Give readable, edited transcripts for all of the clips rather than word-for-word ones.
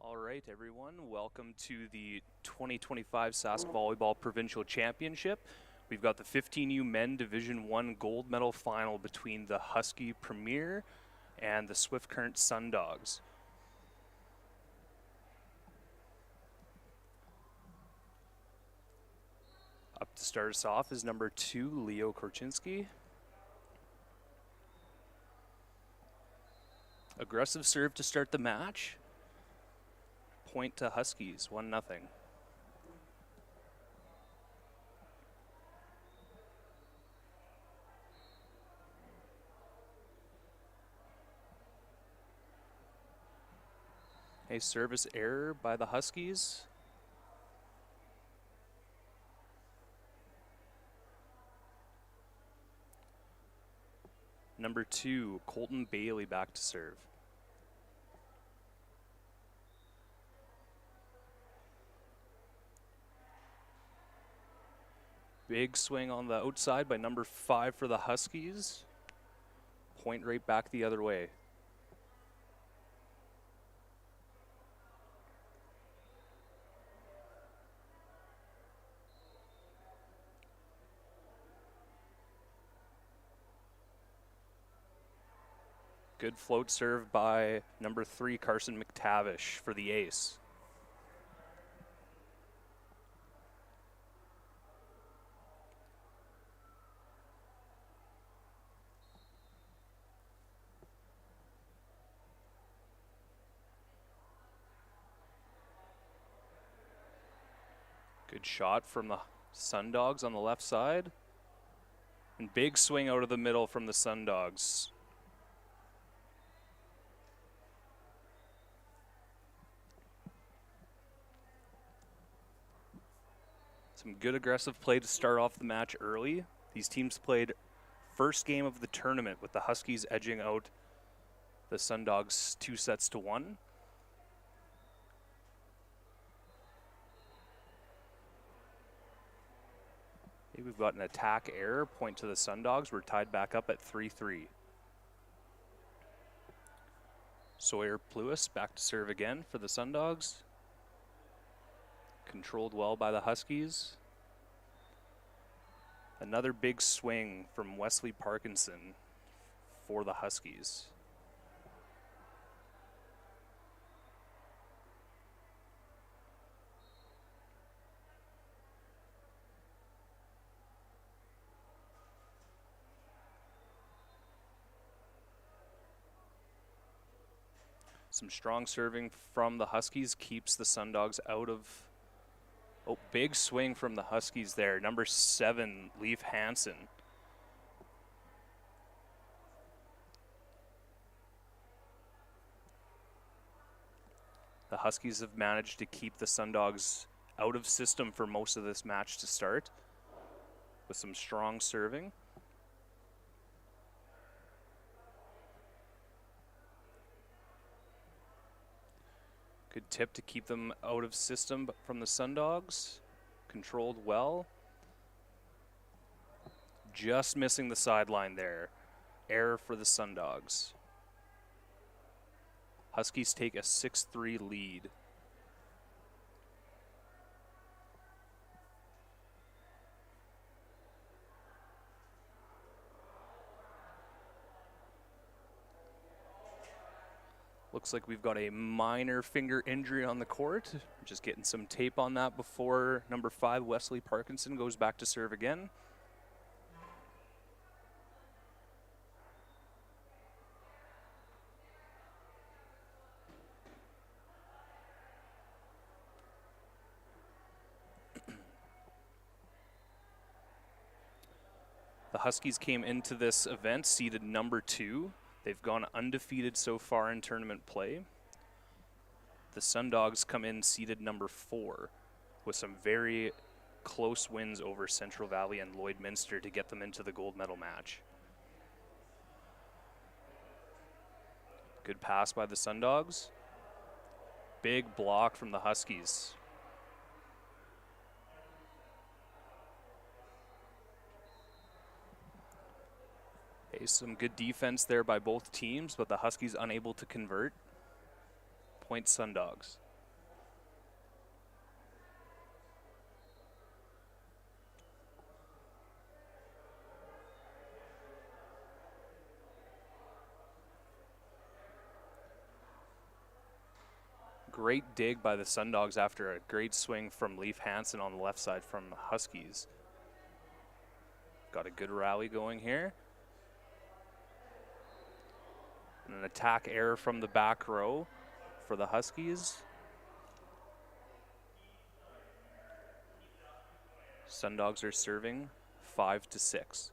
All right, everyone. Welcome to the 2025 Sask Volleyball Provincial Championship. We've got the 15U Men Division 1 gold medal final between the Husky Premier and the Swift Current Sundogs. Up to start us off is number 2, Leo Korchinski. Aggressive serve to start the match. Point to Huskies, 1-0. A service error by the Huskies. Number 2, Colton Bailey back to serve. Big swing on the outside by number 5 for the Huskies. Point right back the other way. Good float serve by number 3, Carson McTavish for the ace. Good shot from the Sundogs on the left side. And big swing out of the middle from the Sundogs. Some good aggressive play to start off the match early. These teams played first game of the tournament with the Huskies edging out the Sundogs 2-1. We've got an attack error, point to the Sundogs. We're tied back up at 3-3. Sawyer Pluis back to serve again for the Sundogs. Controlled well by the Huskies. Another big swing from Wesley Parkinson for the Huskies. Some strong serving from the Huskies keeps the Sundogs out of... Oh, big swing from the Huskies there. Number 7, Leif Hansen. The Huskies have managed to keep the Sundogs out of system for most of this match to start with some strong serving. Good tip to keep them out of system from the Sundogs. Controlled well. Just missing the sideline there. Error for the Sundogs. Huskies take a 6-3 lead. Looks like we've got a minor finger injury on the court. Just getting some tape on that before number 5, Wesley Parkinson, goes back to serve again. The Huskies came into this event seeded number 2. They've gone undefeated so far in tournament play. The Sundogs come in seeded number 4 with some very close wins over Central Valley and Lloydminster to get them into the gold medal match. Good pass by the Sundogs. Big block from the Huskies. Some good defense there by both teams, but the Huskies unable to convert. Point Sundogs. Great dig by the Sundogs after a great swing from Leif Hansen on the left side from the Huskies. Got a good rally going here. And an attack error from the back row for the Huskies. Sundogs are serving 5-6.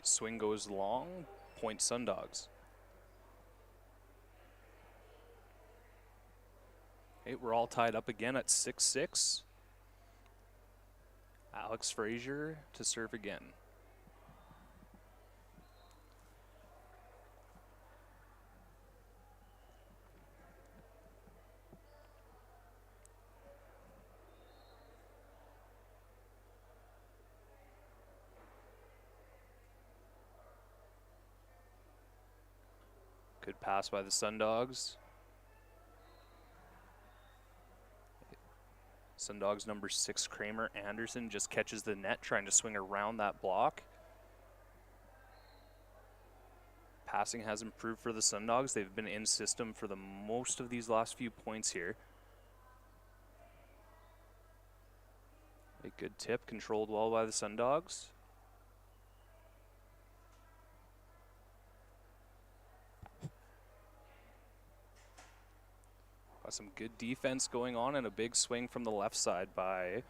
Swing goes long, point Sundogs. We're all tied up again at 6-6. Alex Frazier to serve again. Good pass by the Sundogs. Sundogs number 6, Kramer Anderson, just catches the net, trying to swing around that block. Passing has improved for the Sundogs. They've been in system for the most of these last few points here. A good tip, controlled well by the Sundogs. Some good defense going on and a big swing from the left side by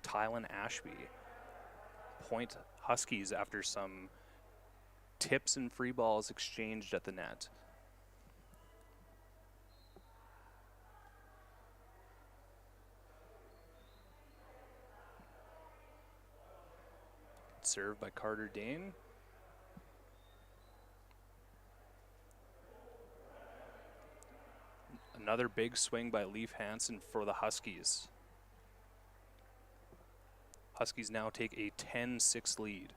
Tylen Ashby. Point Huskies after some tips and free balls exchanged at the net. Served by Carter Dane. Another big swing by Leif Hansen for the Huskies. Huskies now take a 10-6 lead.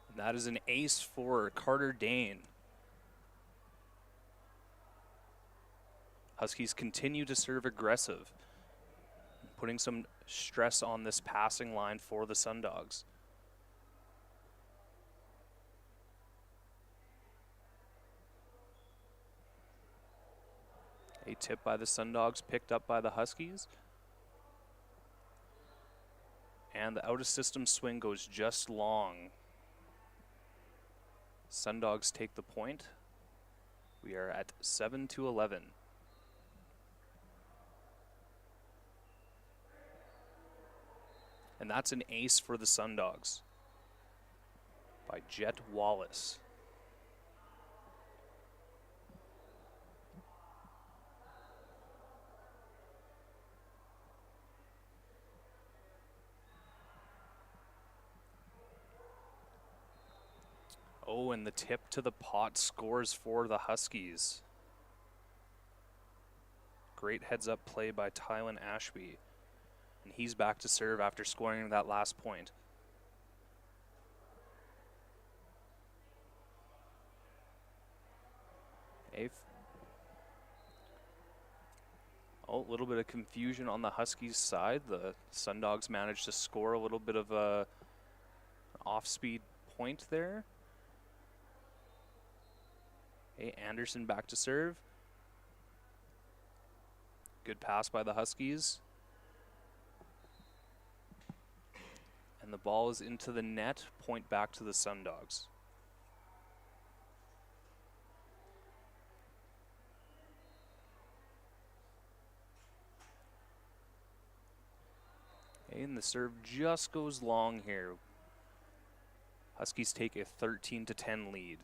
And that is an ace for Carter Dane. Huskies continue to serve aggressive, putting some stress on this passing line for the Sundogs. A tip by the Sundogs picked up by the Huskies. And the out-of-system swing goes just long. Sundogs take the point. We are at 7-11. And that's an ace for the Sundogs by Jet Wallace. Oh, and the tip to the pot scores for the Huskies. Great heads-up play by Tylen Ashby. And he's back to serve after scoring that last point. A little bit of confusion on the Huskies side. The Sundogs managed to score a little bit of a off-speed point there. Anderson back to serve. Good pass by the Huskies. And the ball is into the net, point back to the Sundogs. And the serve just goes long here. Huskies take a 13-10 lead.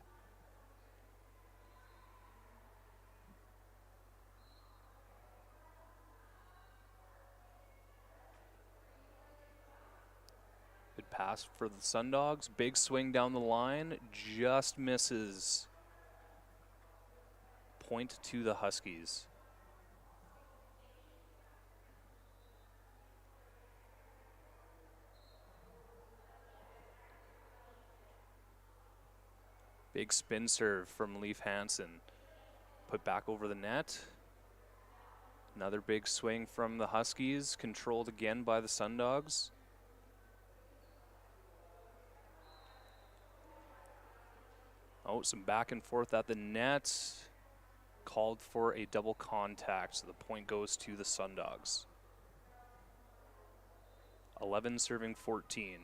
Pass for the Sundogs. Big swing down the line. Just misses. Point to the Huskies. Big spin serve from Leif Hansen. Put back over the net. Another big swing from the Huskies, controlled again by the Sundogs. Oh, some back and forth at the net. Called for a double contact, so the point goes to the Sundogs. 11 serving 14.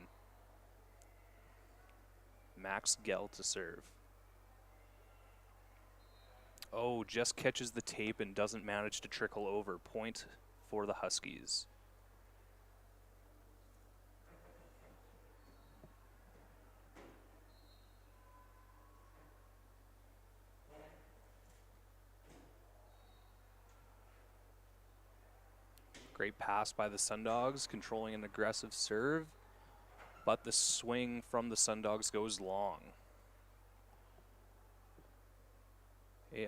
Max Gell to serve. Oh, just catches the tape and doesn't manage to trickle over. Point for the Huskies. Great pass by the Sundogs, controlling an aggressive serve, but the swing from the Sundogs goes long.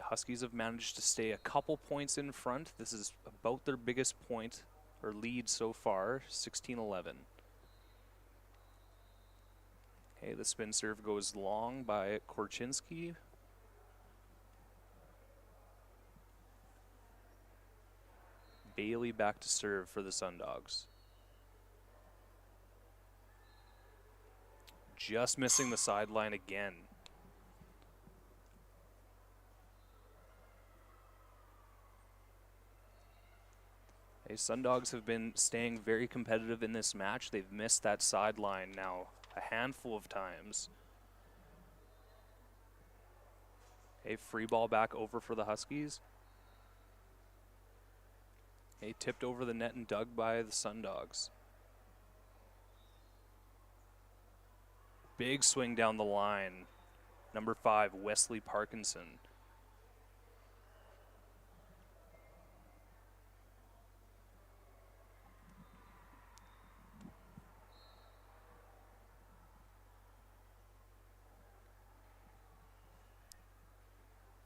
Huskies have managed to stay a couple points in front. This is about their biggest point or lead so far, 16-11. The spin serve goes long by Korchinski. Bailey back to serve for the Sundogs. Just missing the sideline again. Sundogs have been staying very competitive in this match. They've missed that sideline now a handful of times. Free ball back over for the Huskies. Tipped over the net and dug by the Sundogs. Big swing down the line. Number 5, Wesley Parkinson.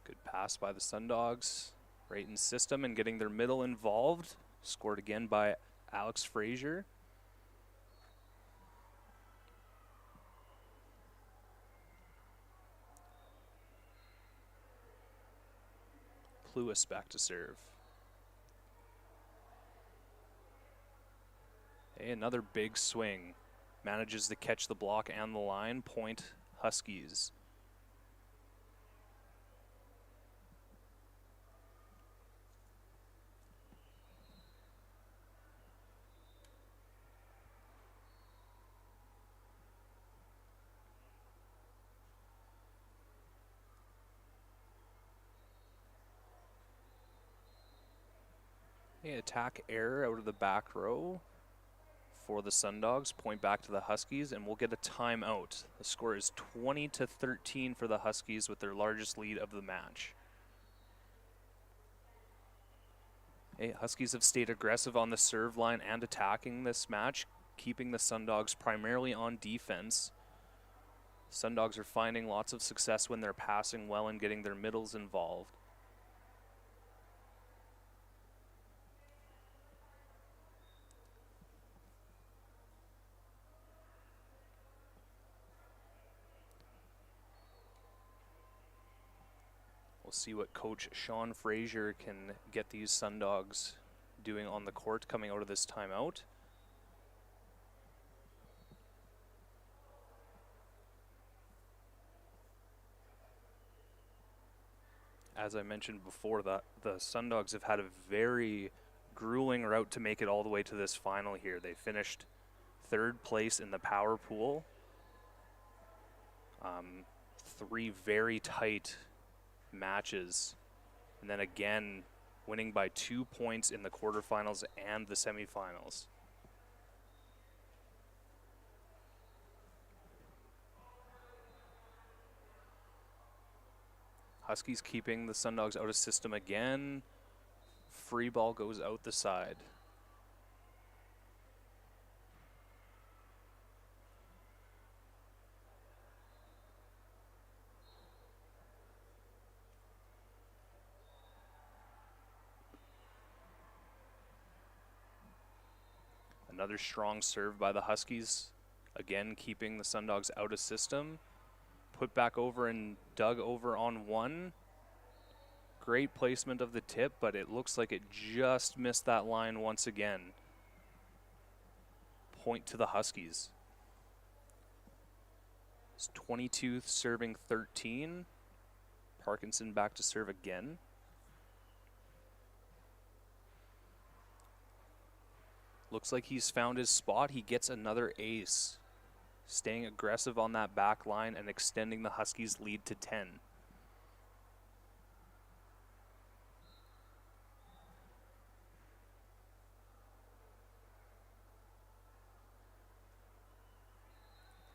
Good pass by the Sundogs. Right in system and getting their middle involved. Scored again by Alex Frazier. Pluis back to serve. Another big swing. Manages to catch the block and the line. Point Huskies. Attack error out of the back row for the Sundogs. Point back to the Huskies, and we'll get a timeout. The score is 20-13 for the Huskies with their largest lead of the match. Huskies have stayed aggressive on the serve line and attacking this match, keeping the Sundogs primarily on defense. Sundogs are finding lots of success when they're passing well and getting their middles involved. We'll see what Coach Sean Frazier can get these Sundogs doing on the court coming out of this timeout. As I mentioned before, the Sundogs have had a very grueling route to make it all the way to this final here. They finished 3rd place in the power pool. 3 very tight matches, and then again winning by 2 points in the quarterfinals and the semifinals. Huskies keeping the Sundogs out of system again. Free ball goes out the side. Another strong serve by the Huskies, again keeping the Sundogs out of system. put back over and dug over on one. Great placement of the tip, but it looks like it just missed that line once again. Point to the Huskies. It's 22 serving 13. Parkinson back to serve again. Looks like he's found his spot. He gets another ace. Staying aggressive on that back line and extending the Huskies' lead to 10.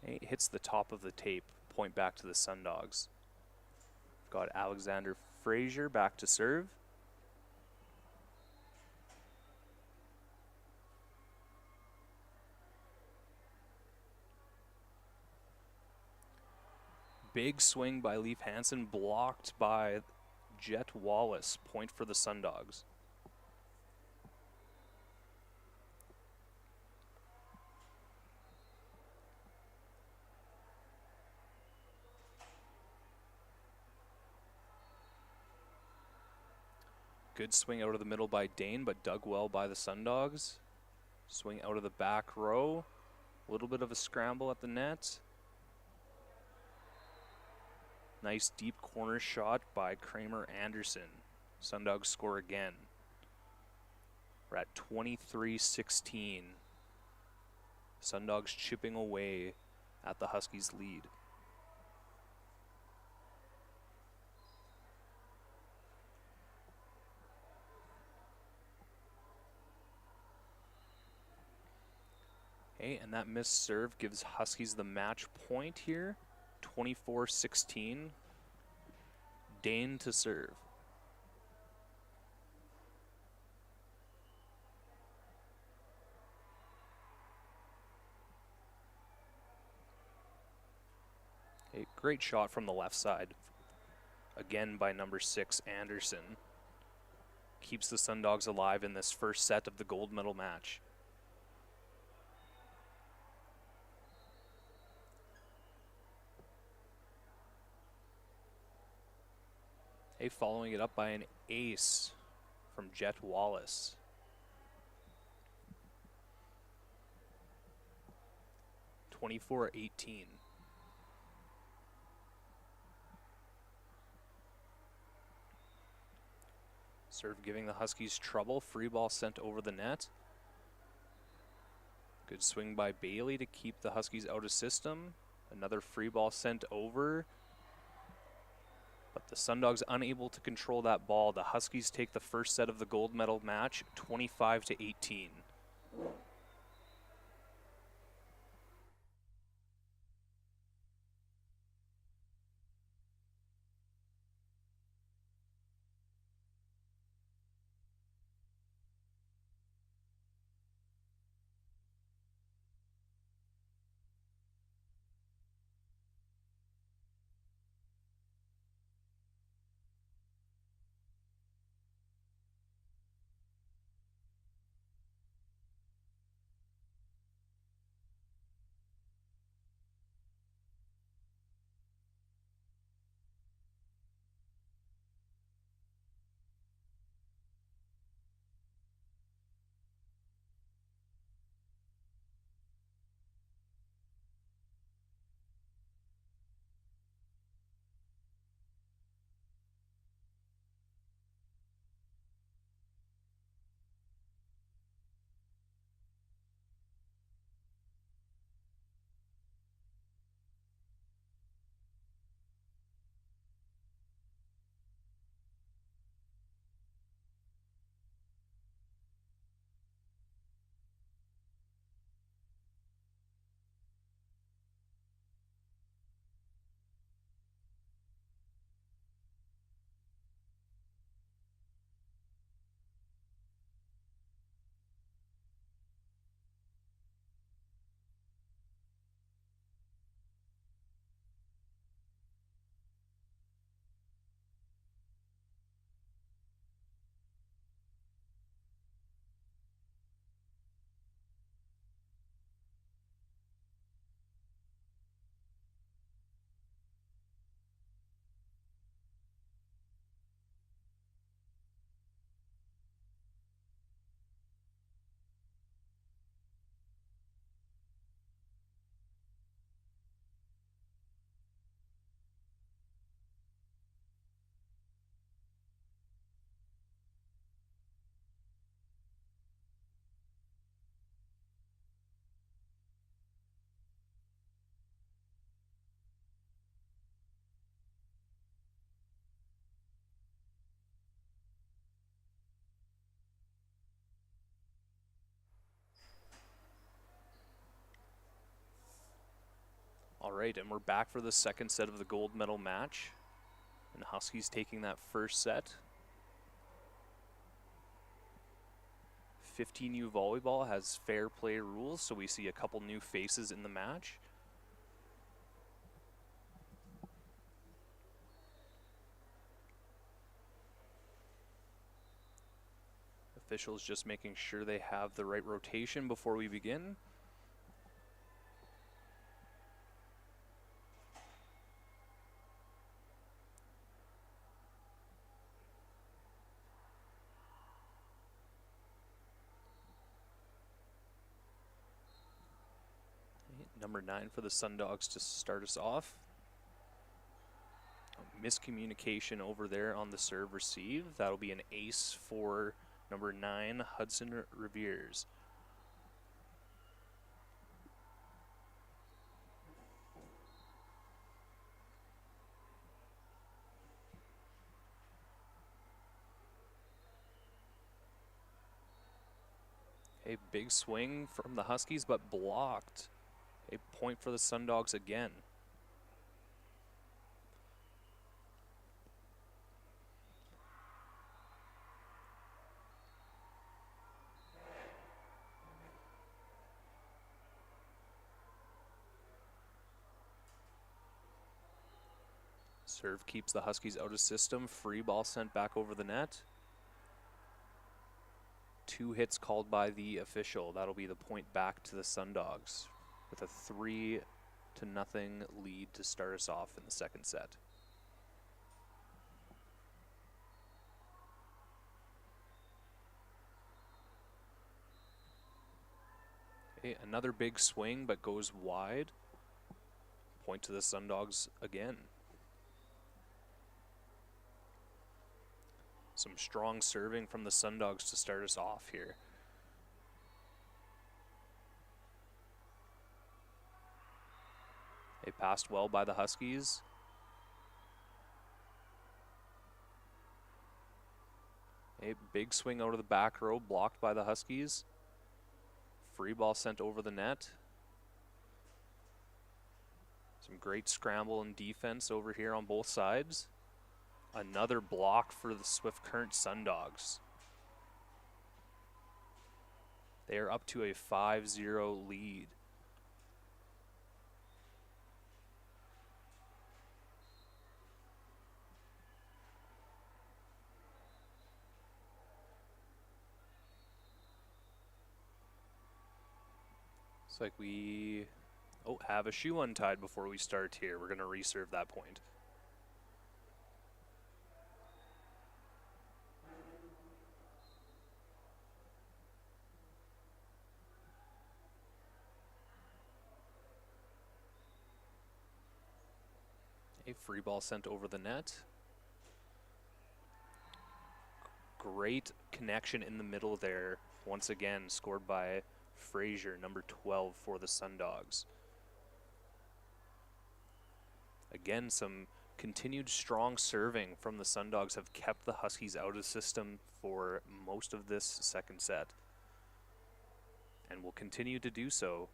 It hits the top of the tape. Point back to the Sundogs. Got Alexander Frazier back to serve. Big swing by Leif Hansen, blocked by Jet Wallace. Point for the Sundogs. Good swing out of the middle by Dane, but dug well by the Sundogs. Swing out of the back row. A little bit of a scramble at the net. Nice deep corner shot by Kramer Anderson. Sundogs score again. We're at 23-16. Sundogs chipping away at the Huskies' lead. Okay, and that missed serve gives Huskies the match point here. 24-16. Dane to serve. A great shot from the left side. Again by number 6, Anderson. Keeps the Sundogs alive in this first set of the gold medal match. Following it up by an ace from Jet Wallace. (24-18). Serve giving the Huskies trouble. Free ball sent over the net. Good swing by Bailey to keep the Huskies out of system. Another free ball sent over. But the Sundogs unable to control that ball. The Huskies take the first set of the gold medal match, 25-18. right, and we're back for the second set of the gold medal match. And Huskies taking that first set. 15U volleyball has fair play rules, so we see a couple new faces in the match. Officials just making sure they have the right rotation before we begin. Number 9 for the Sundogs to start us off. Miscommunication over there on the serve receive. That'll be an ace for number 9, Hudson Reveres. A big swing from the Huskies, but blocked. A point for the Sundogs again. Serve keeps the Huskies out of system. Free ball sent back over the net. 2 hits called by the official. That'll be the point back to the Sundogs with a 3-0 lead to start us off in the second set. Okay, another big swing, but goes wide. Point to the Sundogs again. Some strong serving from the Sundogs to start us off here. They passed well by the Huskies. A big swing out of the back row, blocked by the Huskies. Free ball sent over the net. Some great scramble and defense over here on both sides. Another block for the Swift Current Sundogs. They are up to a 5-0 lead. Looks like we have a shoe untied before we start here. We're going to reserve that point. A free ball sent over the net. Great connection in the middle there. Once again, scored by Frazier, number 12 for the Sundogs. Again, some continued strong serving from the Sundogs have kept the Huskies out of system for most of this second set, and will continue to do so.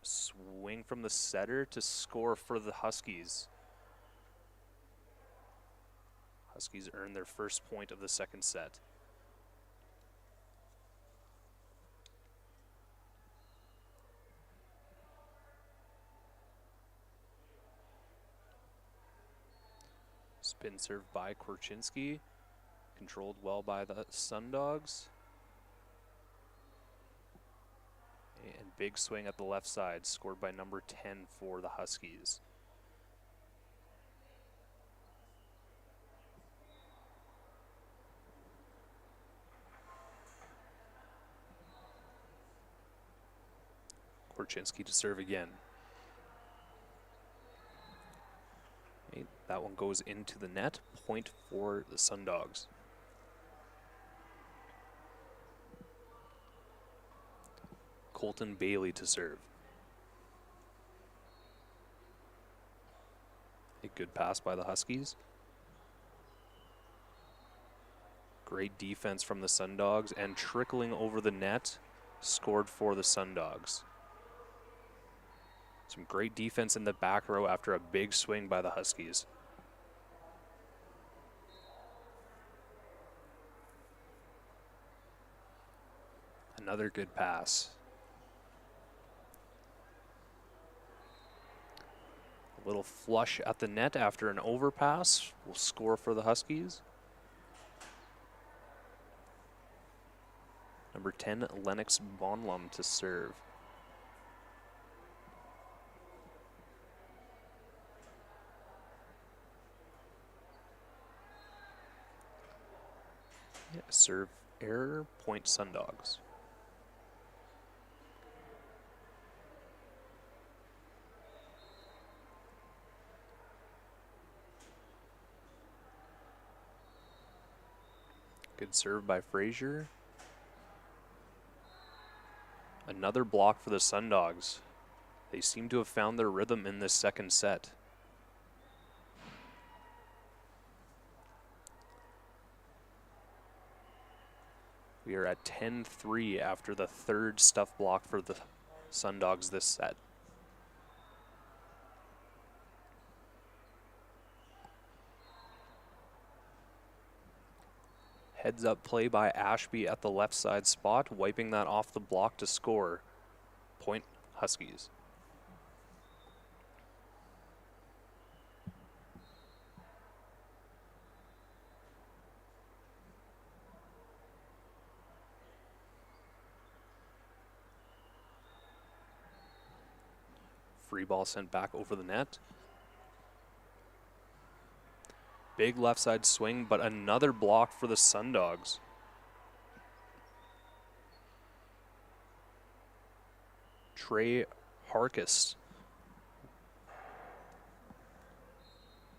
A swing from the setter to score for the Huskies. Huskies earn their first point of the second set. Spin serve by Korchinski, controlled well by the Sundogs. And big swing at the left side, scored by number 10 for the Huskies. Korchinski to serve again. Okay, that one goes into the net. Point for the Sundogs. Colton Bailey to serve. A good pass by the Huskies. Great defense from the Sundogs, and trickling over the net, scored for the Sundogs. Some great defense in the back row after a big swing by the Huskies. Another good pass. A little flush at the net after an overpass will score for the Huskies. Number 10, Lennox Bonlum to serve. Yeah, serve error, point Sundogs. Good serve by Frazier. Another block for the Sundogs. They seem to have found their rhythm in this second set. We are at 10-3 after the third stuff block for the Sundogs this set. Heads up play by Ashby at the left side spot, wiping that off the block to score. Point Huskies. Free ball sent back over the net. Big left side swing, but another block for the Sundogs. Trey Harkis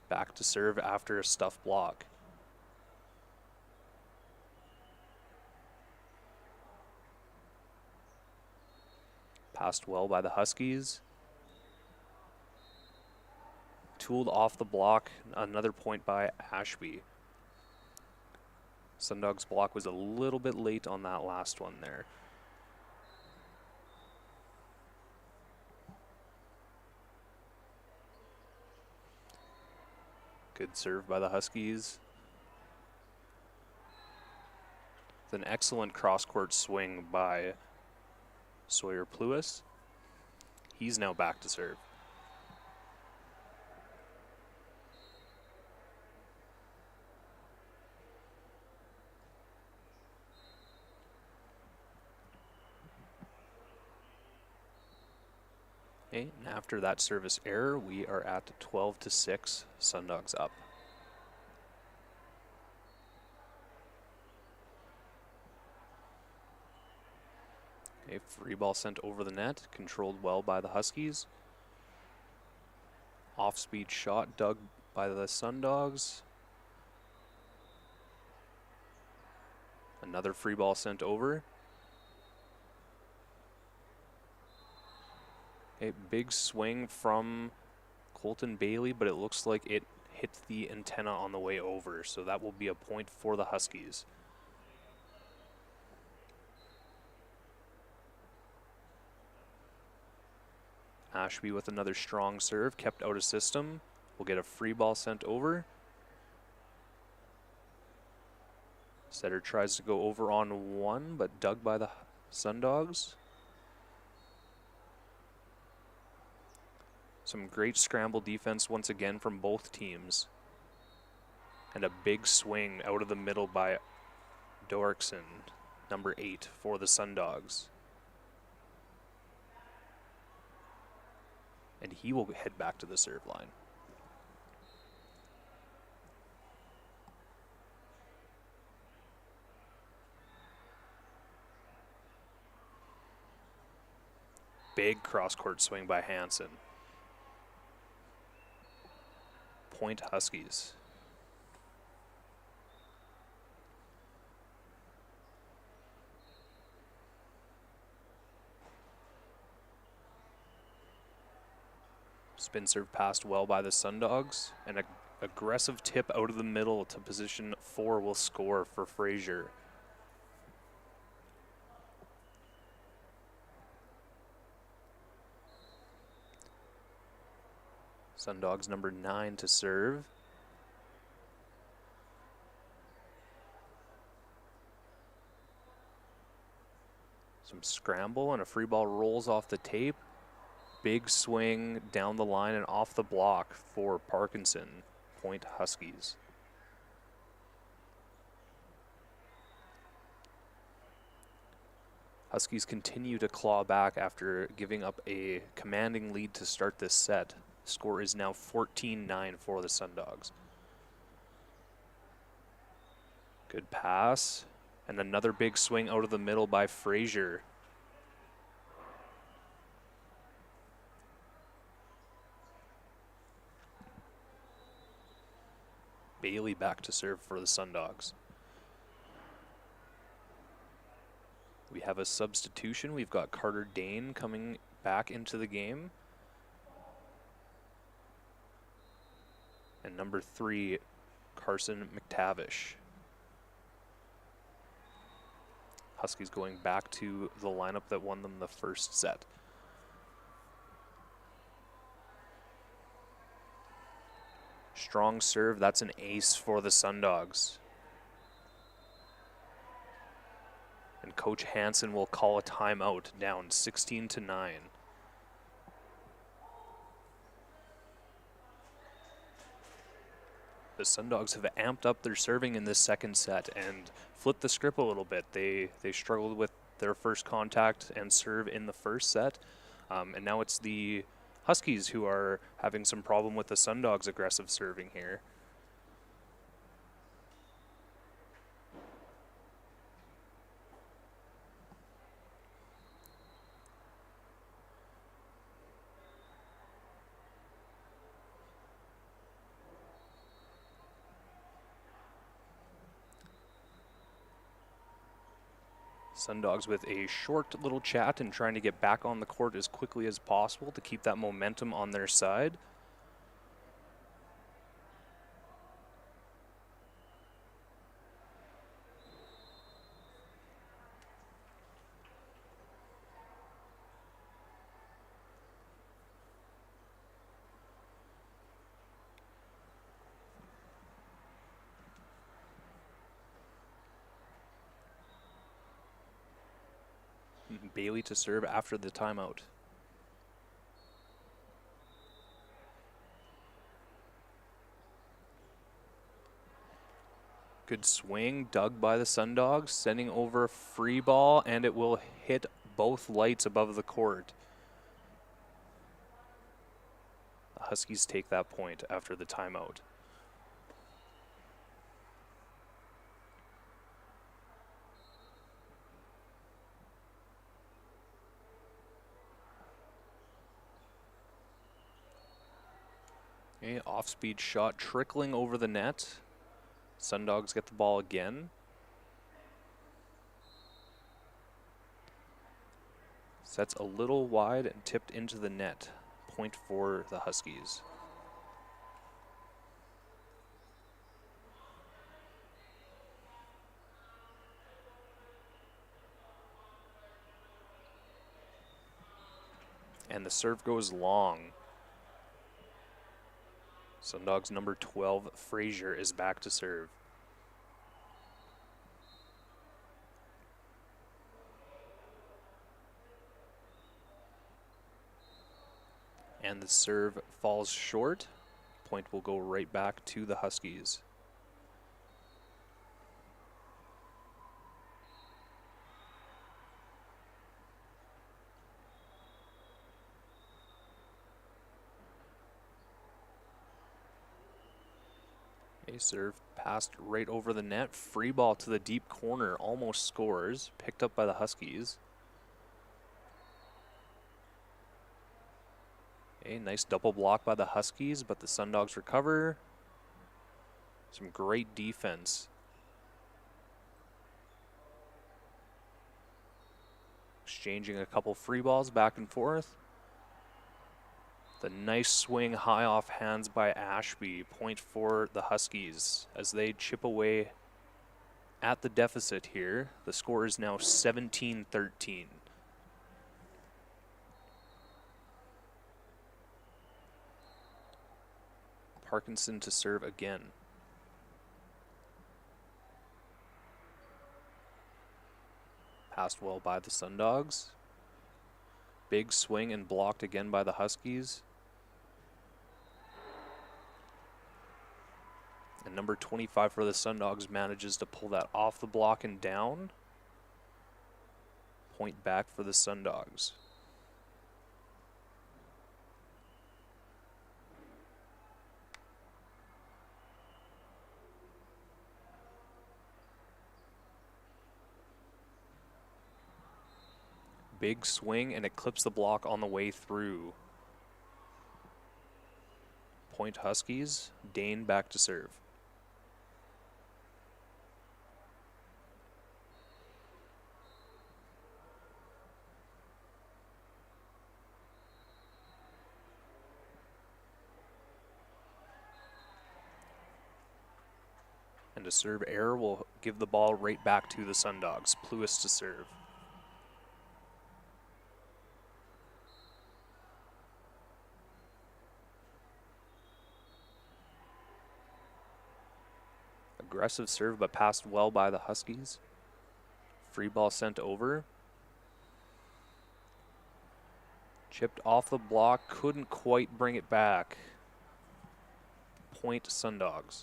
back to serve after a stuff block. Passed well by the Huskies. Tooled off the block, another point by Ashby. Sundogs block was a little bit late on that last one there. Good serve by the Huskies. It's an excellent cross-court swing by Sawyer Pluis. He's now back to serve. Okay, and after that service error, we are at 12-6, Sundogs up. Okay, free ball sent over the net, controlled well by the Huskies. Off-speed shot dug by the Sundogs. Another free ball sent over. A big swing from Colton Bailey, but it looks like it hit the antenna on the way over, so that will be a point for the Huskies. Ashby with another strong serve, kept out of system. We'll get a free ball sent over. Setter tries to go over on one, but dug by the Sundogs. Some great scramble defense once again from both teams. And a big swing out of the middle by Dorkson, number 8 for the Sundogs. And he will head back to the serve line. Big cross-court swing by Hansen. Point Huskies. Spin serve passed well by the Sundogs, and an aggressive tip out of the middle to position 4 will score for Frazier. Sundogs number 9 to serve. Some scramble and a free ball rolls off the tape. Big swing down the line and off the block for Parkinson. Point Huskies. Huskies continue to claw back after giving up a commanding lead to start this set. Score is now 14-9 for the Sundogs. Good pass. And another big swing out of the middle by Frazier. Bailey back to serve for the Sundogs. We have a substitution. We've got Carter Dane coming back into the game. And number 3, Carson McTavish. Huskies going back to the lineup that won them the first set. Strong serve, that's an ace for the Sundogs. And Coach Hansen will call a timeout, down 16-9. The Sundogs have amped up their serving in this second set and flipped the script a little bit. They struggled with their first contact and serve in the first set, and now it's the Huskies who are having some problem with the Sundogs' aggressive serving here. Sundogs with a short little chat and trying to get back on the court as quickly as possible to keep that momentum on their side. Bailey to serve after the timeout. Good swing, dug by the Sundogs, sending over a free ball, and it will hit both lights above the court. The Huskies take that point after the timeout. Okay, off-speed shot trickling over the net. Sundogs get the ball again. Sets a little wide and tipped into the net. Point for the Huskies. And the serve goes long. Sundogs number 12, Frazier, is back to serve. And the serve falls short. Point will go right back to the Huskies. A serve passed right over the net. Free ball to the deep corner, almost scores. Picked up by the Huskies. A nice double block by the Huskies, but the Sundogs recover. Some great defense. Exchanging a couple free balls back and forth. The nice swing high off hands by Ashby. Point for the Huskies as they chip away at the deficit here. The score is now 17-13. Parkinson to serve again. Passed well by the Sundogs. Big swing and blocked again by the Huskies. And number 25 for the Sundogs manages to pull that off the block and down. Point back for the Sundogs. Big swing, and it clips the block on the way through. Point Huskies. Dane back to serve. And a serve error will give the ball right back to the Sundogs. Pluis to serve. Aggressive serve, but passed well by the Huskies. Free ball sent over. Chipped off the block, couldn't quite bring it back. Point Sundogs.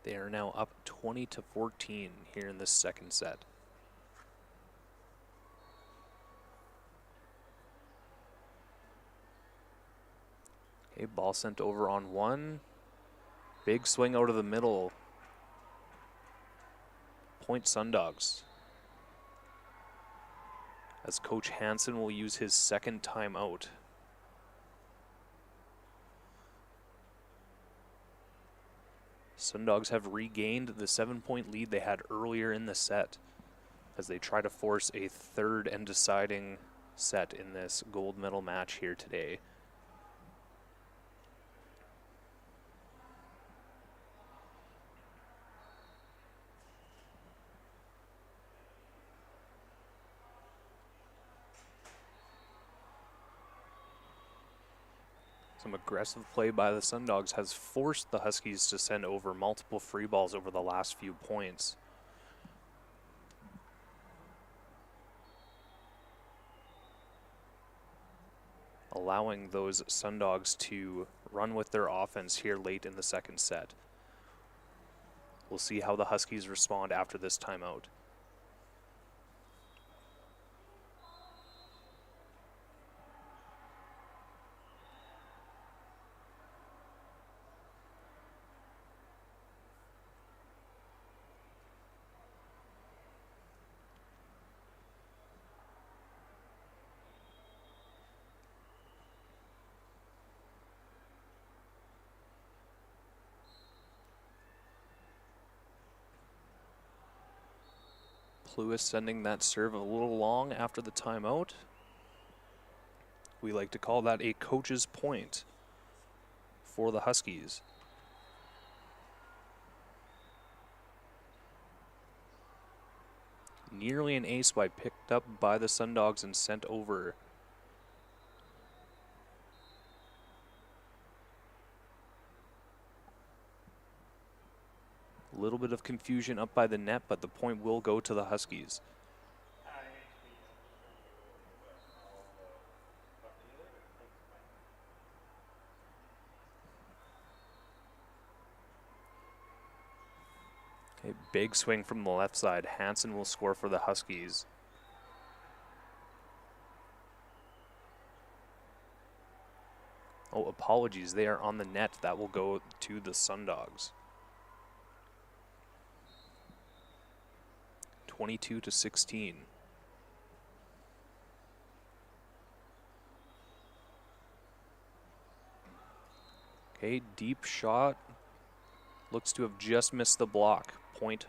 They are now up 20-14 here in this second set. Okay, ball sent over on one. Big swing out of the middle. Point Sundogs. As Coach Hansen will use his second timeout. Sundogs have regained the 7-point lead they had earlier in the set as they try to force a third and deciding set in this gold medal match here today. Some aggressive play by the Sundogs has forced the Huskies to send over multiple free balls over the last few points. Allowing those Sundogs to run with their offense here late in the second set. We'll see how the Huskies respond after this timeout. Pluis sending that serve a little long after the timeout. We like to call that a coach's point for the Huskies. Nearly an ace by picked up by the Sundogs and sent over. A little bit of confusion up by the net, but the point will go to the Huskies. A big swing from the left side. Hansen will score for the Huskies. Oh, apologies. They are on the net. That will go to the Sundogs. 22-16. Okay, deep shot. Looks to have just missed the block. Point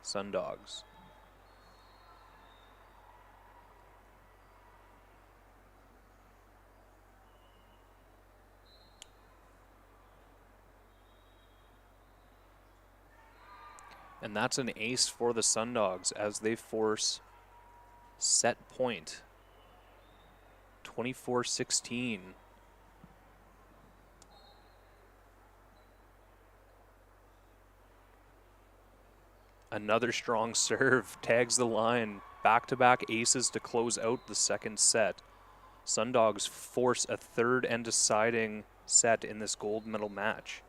Sundogs. And that's an ace for the Sundogs as they force set point. 24-16. Another strong serve, tags the line. Back-to-back aces to close out the second set. Sundogs force a third and deciding set in this gold medal match.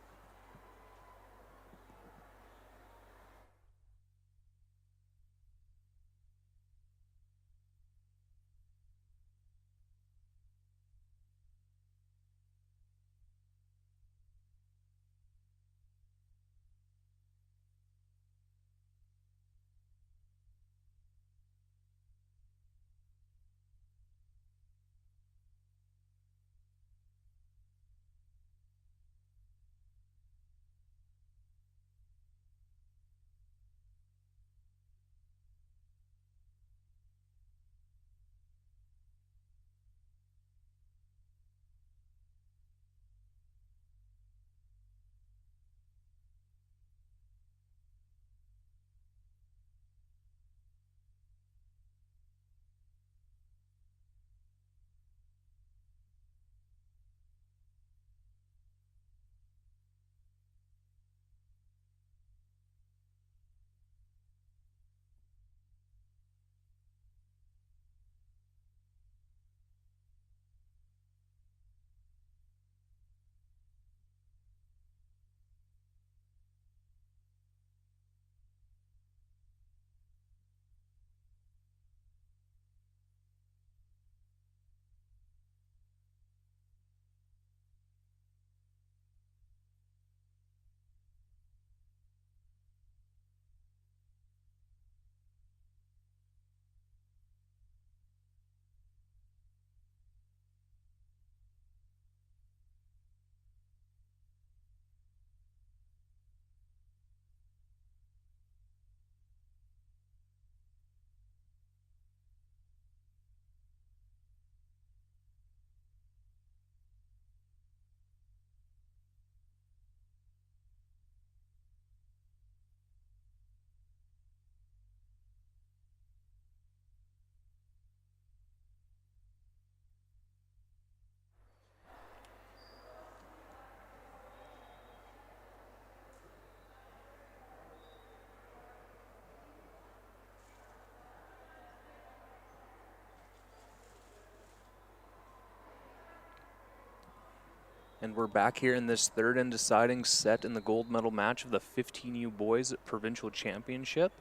And we're back here in this third and deciding set in the gold medal match of the 15U Boys Provincial Championship.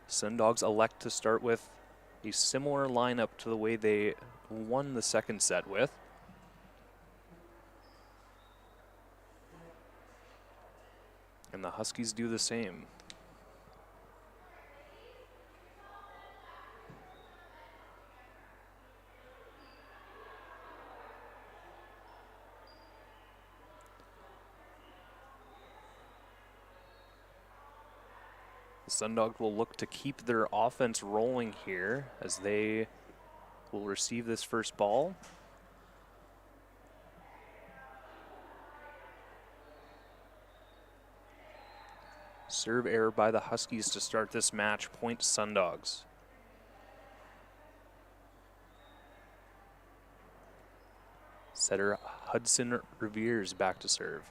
Sundogs elect to start with a similar lineup to the way they won the second set with. And the Huskies do the same. The Sundogs will look to keep their offense rolling here as they will receive this first ball. Serve error by the Huskies to start this match. Point Sundogs. Setter Hudson Revere's back to serve.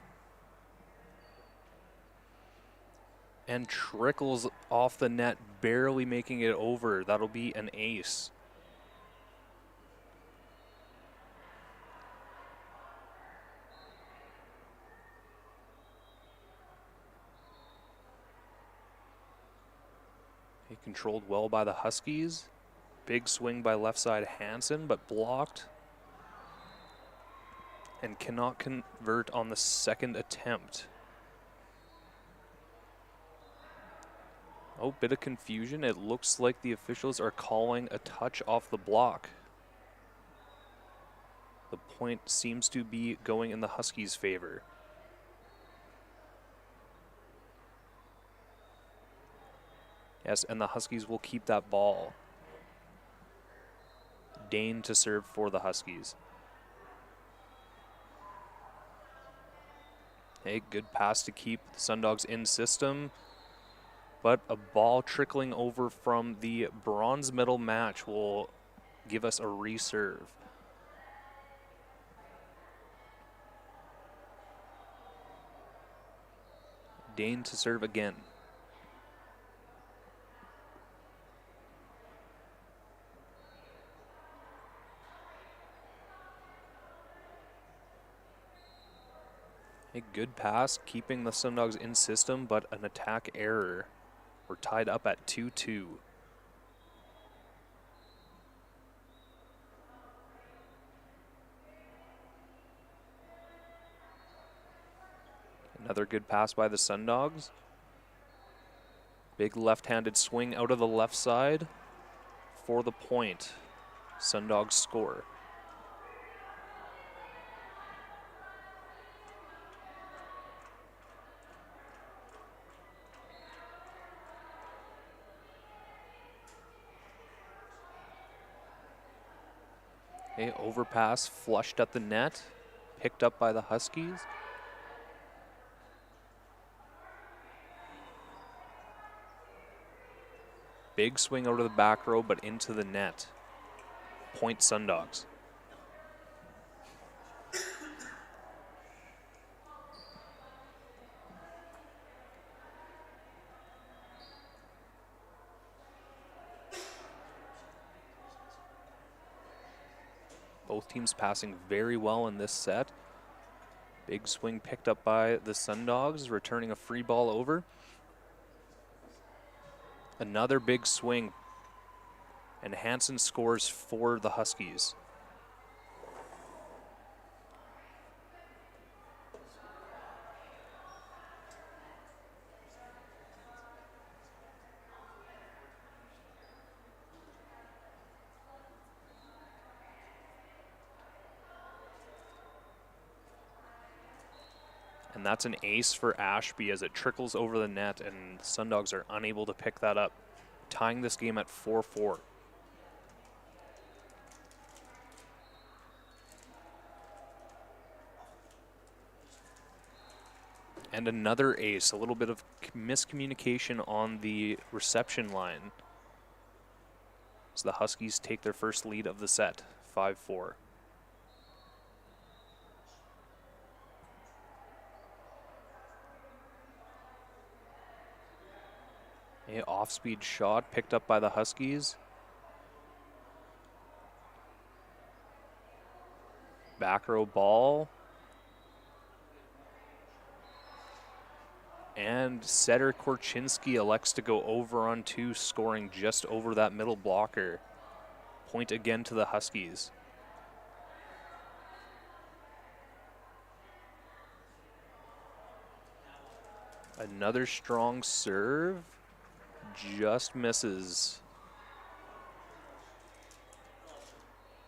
And trickles off the net, barely making it over. That'll be an ace. He controlled well by the Huskies. Big swing by left side Hansen, but blocked. And cannot convert on the second attempt. Oh, bit of confusion. It looks like the officials are calling a touch off the block. The point seems to be going in the Huskies' favor. Yes, and the Huskies will keep that ball. Dane to serve for the Huskies. Hey, good pass to keep the Sundogs in system. But a ball trickling over from the bronze medal match will give us a reserve. Dane to serve again. A good pass, keeping the Sundogs in system, but an attack error. We're tied up at 2-2. Another good pass by the Sundogs. Big left-handed swing out of the left side for the point. Sundogs score. Okay, overpass flushed at the net, picked up by the Huskies. Big swing out of the back row, but into the net. Point Sundogs. Both teams passing very well in this set. Big swing picked up by the Sundogs, returning a free ball over. Another big swing, and Hansen scores for the Huskies. And that's an ace for Ashby as it trickles over the net, and Sundogs are unable to pick that up, tying this game at 4-4. And another ace, a little bit of miscommunication on the reception line. So the Huskies take their first lead of the set, 5-4. A off-speed shot picked up by the Huskies. Back row ball. And setter Korchinski elects to go over on 2, scoring just over that middle blocker. Point again to the Huskies. Another strong serve. Just misses.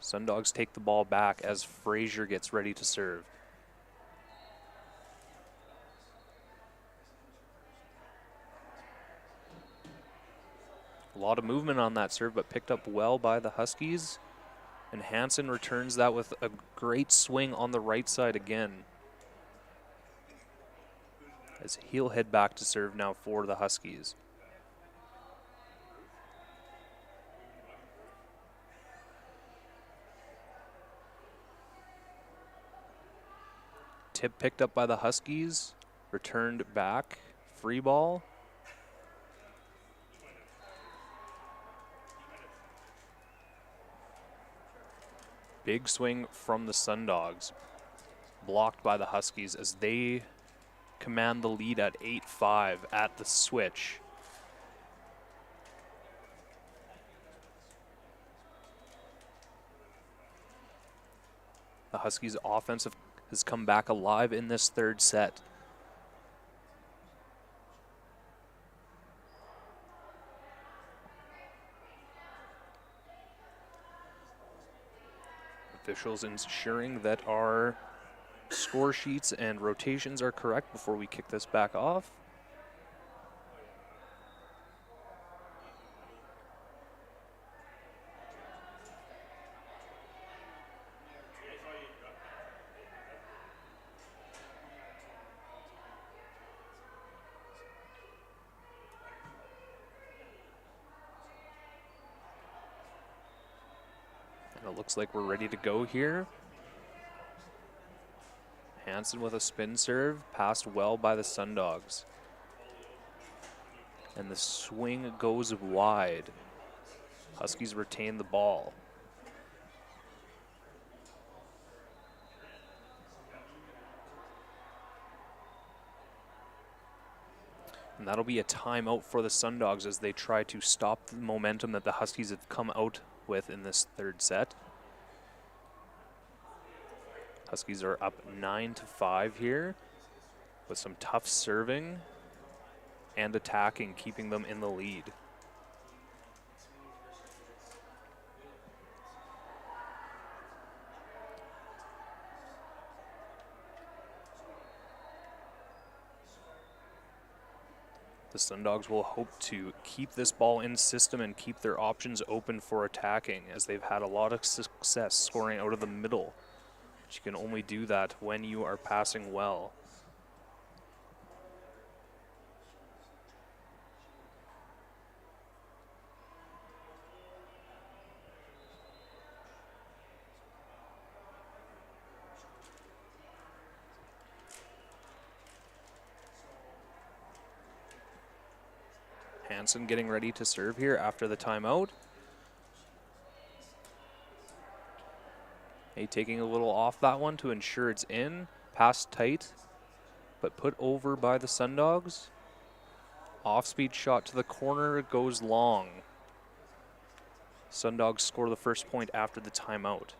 Sundogs take the ball back as Frazier gets ready to serve. A lot of movement on that serve, but picked up well by the Huskies. And Hansen returns that with a great swing on the right side again. As he'll head back to serve now for the Huskies. Tip picked up by the Huskies, returned back, free ball. Big swing from the Sundogs, blocked by the Huskies as they command the lead at 8-5 at the switch. The Huskies' offensive has come back alive in this third set. Officials ensuring that our score sheets and rotations are correct before we kick this back off. And it looks like we're ready to go here. Hansen with a spin serve, passed well by the Sundogs. And the swing goes wide. Huskies retain the ball. And that'll be a timeout for the Sundogs as they try to stop the momentum that the Huskies have come out with in this third set. Huskies are up 9-5 here with some tough serving and attacking, keeping them in the lead. The Sundogs will hope to keep this ball in system and keep their options open for attacking, as they've had a lot of success scoring out of the middle. But you can only do that when you are passing well. Hansen getting ready to serve here after the timeout. Taking a little off that one to ensure it's in. Pass tight, but put over by the Sundogs. Off-speed shot to the corner, it goes long. Sundogs score the first point after the timeout.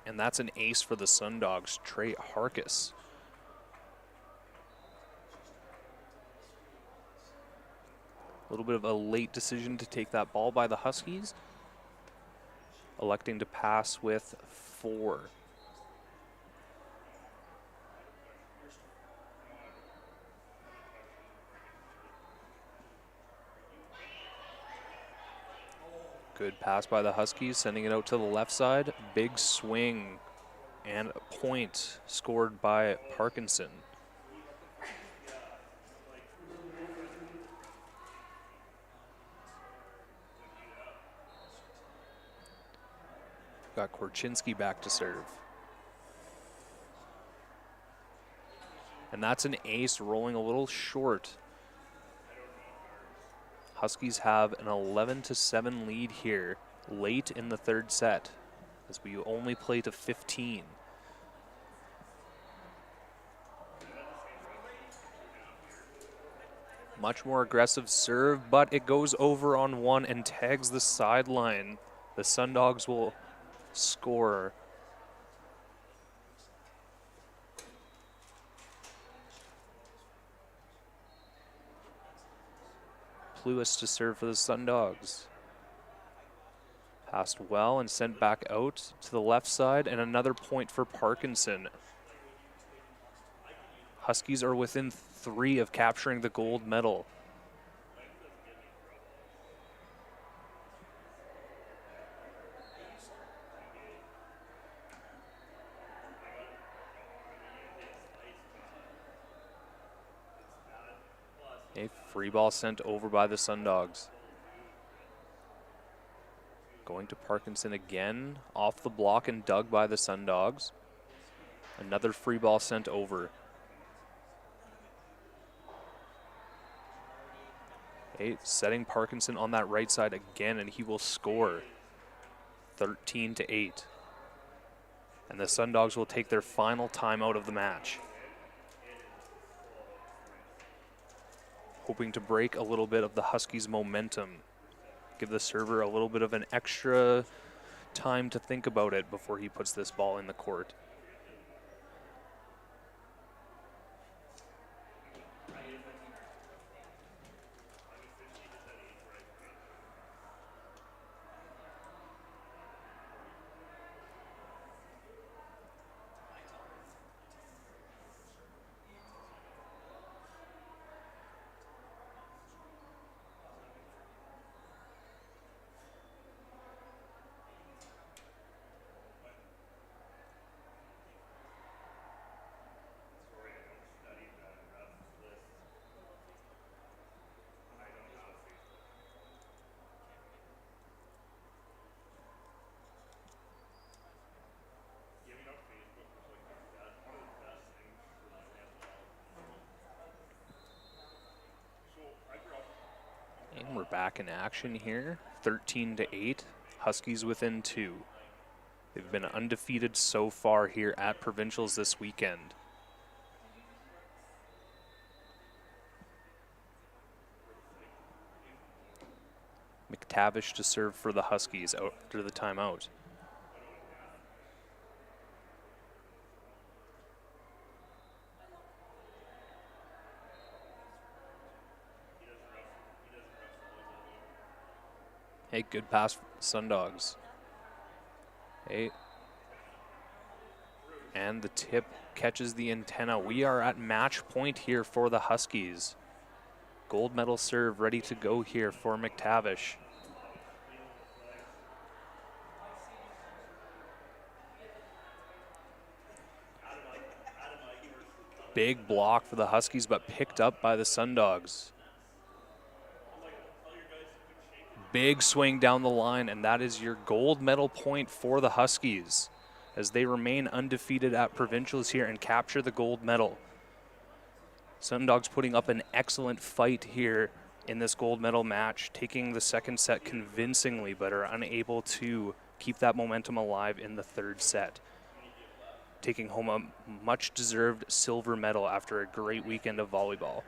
And that's an ace for the Sundogs, Trey Harkis. A little bit of a late decision to take that ball by the Huskies. Electing to pass with 4. Good pass by the Huskies, sending it out to the left side. Big swing and a point scored by Parkinson. Got Korchinski back to serve. And that's an ace, rolling a little short. Huskies have an 11-7 lead here late in the third set, as we only play to 15. Much more aggressive serve, but it goes over on one and tags the sideline. The Sundogs will score. Lewis to serve for the Sundogs. Passed well and sent back out to the left side, and another point for Parkinson. Huskies are within 3 of capturing the gold medal. A free ball sent over by the Sundogs. Going to Parkinson again, off the block and dug by the Sundogs. Another free ball sent over. Setting Parkinson on that right side again, and he will score. 13-8. And the Sundogs will take their final timeout of the match. Hoping to break a little bit of the Huskies' momentum. Give the server a little bit of an extra time to think about it before he puts this ball in the court. back in action here. 13-8. Huskies within 2. They've been undefeated so far here at Provincials this weekend. McTavish to serve for the Huskies after the timeout. Hey, good pass for the Sundogs. Hey. And the tip catches the antenna. We are at match point here for the Huskies. Gold medal serve ready to go here for McTavish. Big block for the Huskies, but picked up by the Sundogs. Big swing down the line, and that is your gold medal point for the Huskies as they remain undefeated at Provincials here and capture the gold medal. Sundogs putting up an excellent fight here in this gold medal match, taking the second set convincingly, but are unable to keep that momentum alive in the third set, taking home a much-deserved silver medal after a great weekend of volleyball.